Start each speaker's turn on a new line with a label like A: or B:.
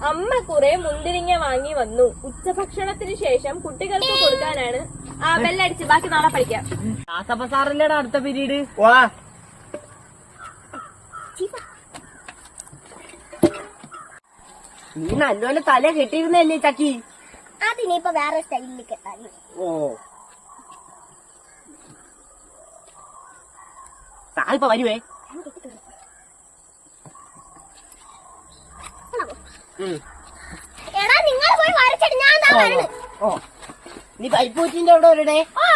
A: അമ്മ കുറെ മുന്തിരിങ്ങ വാങ്ങി വന്നു. ഉച്ചഭക്ഷണത്തിന് ശേഷം കുട്ടികൾക്ക് കൊടുക്കാനാണ്. ബെല്ലടിച്ച് ബാക്കി നാളെ പഠിക്കാം.
B: ദാസപ്പ സാറല്ലേടാ അടുത്ത പീരീഡ്.
C: വാ.
B: നീ നല്ലപോലെ തല കെട്ടിയിരുന്നല്ലേ ചക്കി?
D: അതിനിപ്പോ വേറെ സ്റ്റൈലിൽ കെട്ടാൻ.
B: ഓ സാറിപ്പ വരുവേ.
D: എടാ നിങ്ങൾ പോയി വരച്ചിട്ട് ഞാൻ
B: ഓ നീ പൈപ്പ് കുറ്റിന്റെ അവിടെ വരടേ.
D: ഓ